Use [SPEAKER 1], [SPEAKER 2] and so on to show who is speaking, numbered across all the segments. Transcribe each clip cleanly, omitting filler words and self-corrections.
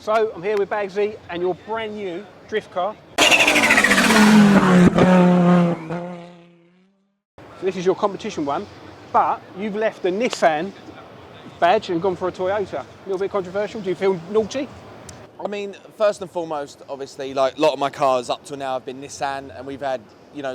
[SPEAKER 1] So I'm here with Baggsy and your brand new drift car. So this is your competition one, but you've left the Nissan badge and gone for a Toyota. A little bit controversial. Do you feel naughty?
[SPEAKER 2] I mean, first and foremost, obviously, like a lot of my cars up to now have been Nissan, and we've had,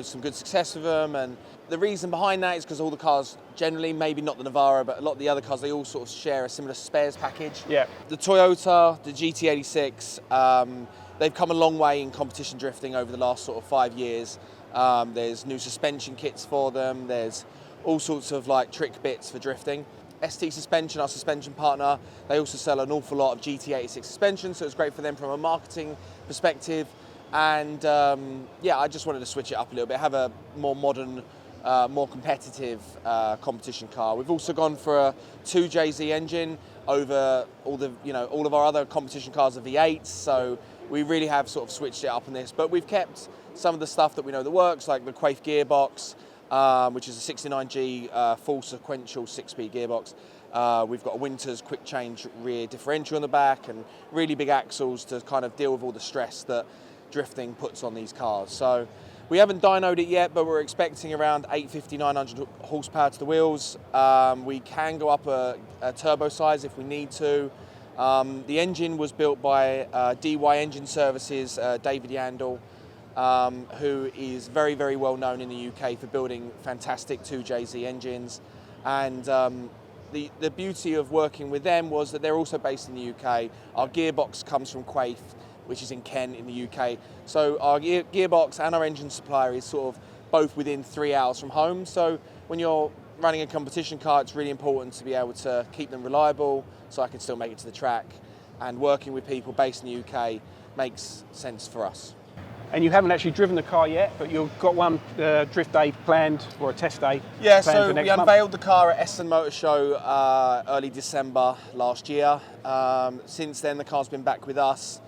[SPEAKER 2] some good success with them. And the reason behind that is because all the cars, generally, maybe not the Navara, but a lot of the other cars, they all sort of share a similar spares package.
[SPEAKER 1] Yeah.
[SPEAKER 2] The Toyota, the GT86, they've come a long way in competition drifting over the last sort of 5 years. There's new suspension kits for them. There's all sorts of trick bits for drifting. ST Suspension, our suspension partner, they also sell an awful lot of GT86 suspension, so it's great for them from a marketing perspective. And I just wanted to switch it up a little bit, have a more modern, more competitive competition car. We've also gone for a 2JZ engine over all of our other competition cars are V8s, so we really have sort of switched it up on this. But we've kept some of the stuff that we know that works, like the Quaife gearbox, which is a 69G full sequential 6-speed gearbox. We've got a Winters quick change rear differential on the back and really big axles to kind of deal with all the stress that drifting puts on these cars. So we haven't dynoed it yet, but we're expecting around 850, 900 horsepower to the wheels. We can go up a turbo size if we need to. The engine was built by DY Engine Services, David Yandel, who is very, very well known in the UK for building fantastic 2JZ engines. And the beauty of working with them was that they're also based in the UK. Our gearbox comes from Quaife, which is in Kent in the UK. So our gearbox and our engine supplier is sort of both within 3 hours from home. So when you're running a competition car, it's really important to be able to keep them reliable so I can still make it to the track. And working with people based in the UK makes sense for us.
[SPEAKER 1] And you haven't actually driven the car yet, but you've got one drift day planned, or a test day.
[SPEAKER 2] Yeah,
[SPEAKER 1] planned
[SPEAKER 2] so
[SPEAKER 1] for next
[SPEAKER 2] we
[SPEAKER 1] month.
[SPEAKER 2] unveiled the car at Essen Motor Show early December last year. Since then, the car's been back with us.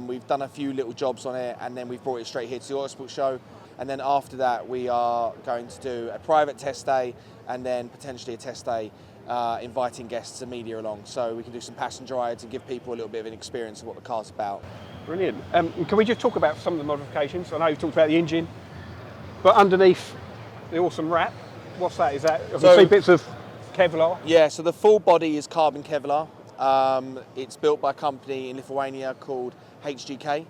[SPEAKER 2] We've done a few little jobs on it, and then we've brought it straight here to the Autosport Show. And then after that, we are going to do a private test day, and then potentially a test day inviting guests and media along, so we can do some passenger rides and give people a little bit of an experience of what the car's about.
[SPEAKER 1] Brilliant. Can we just talk about some of the modifications? I know you've talked about the engine, but underneath the awesome wrap, what's that? Is that, I can see bits of Kevlar?
[SPEAKER 2] Yeah, so the full body is carbon Kevlar. It's built by a company in Lithuania called HGK.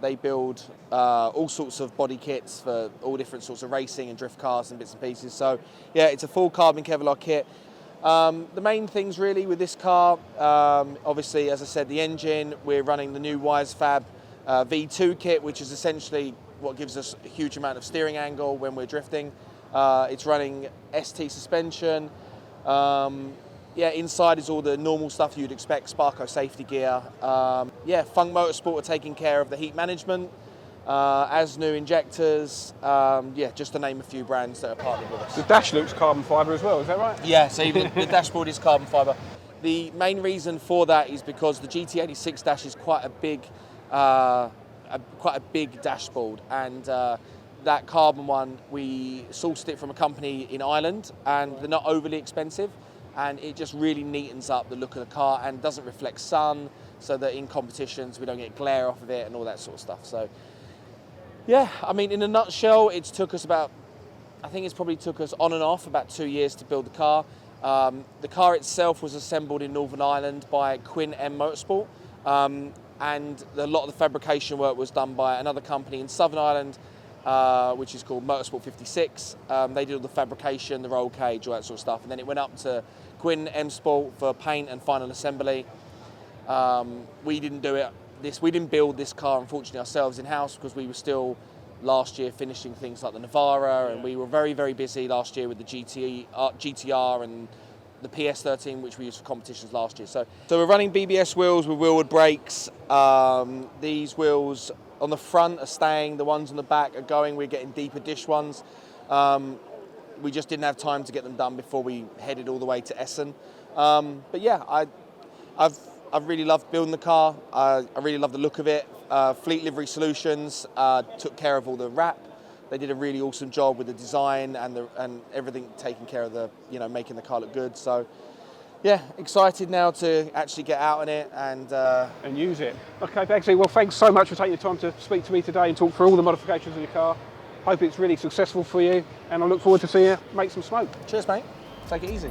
[SPEAKER 2] They build all sorts of body kits for all different sorts of racing and drift cars and bits and pieces. So yeah, it's a full carbon Kevlar kit. The main things really with this car, obviously, as I said, the engine. We're running the new WiseFab V2 kit, which is essentially what gives us a huge amount of steering angle when we're drifting. It's running ST suspension. Inside is all the normal stuff you'd expect, Sparco safety gear. Funk Motorsport are taking care of the heat management, as new injectors, just to name a few brands that are partnered with us.
[SPEAKER 1] The dash looks carbon fibre as well, is that right?
[SPEAKER 2] Yeah, so even the dashboard is carbon fibre. The main reason for that is because the GT86 dash is quite a big dashboard, and that carbon one, we sourced it from a company in Ireland, and they're not overly expensive, and it just really neatens up the look of the car and doesn't reflect sun, so that in competitions we don't get glare off of it and all that sort of stuff. So yeah, I mean, in a nutshell, it's probably took us on and off about 2 years to build the car. The car itself was assembled in Northern Ireland by Quinn M Motorsport, and a lot of the fabrication work was done by another company in Southern Ireland, which is called Motorsport 56. They did all the fabrication, the roll cage, all that sort of stuff, and then it went up to Quinn M Sport for paint and final assembly. We didn't do it. We didn't build this car, unfortunately, ourselves in-house, because we were still last year finishing things like the Navara, and we were very, very busy last year with the GTR and the PS13, which we used for competitions last year. So we're running BBS wheels with wheelwood brakes. These wheels on the front are staying, the ones on the back are going. We're getting deeper dish ones. We just didn't have time to get them done before we headed all the way to Essen. But yeah, I've really loved building the car. I really love the look of it. Fleet Livery Solutions took care of all the wrap. They did a really awesome job with the design and everything, taking care of the, making the car look good. So yeah, excited now to actually get out on it
[SPEAKER 1] and use it. Okay, Baggsy, well, thanks so much for taking the time to speak to me today and talk through all the modifications of your car. Hope it's really successful for you, and I look forward to seeing you make some smoke.
[SPEAKER 2] Cheers, mate. Take it easy.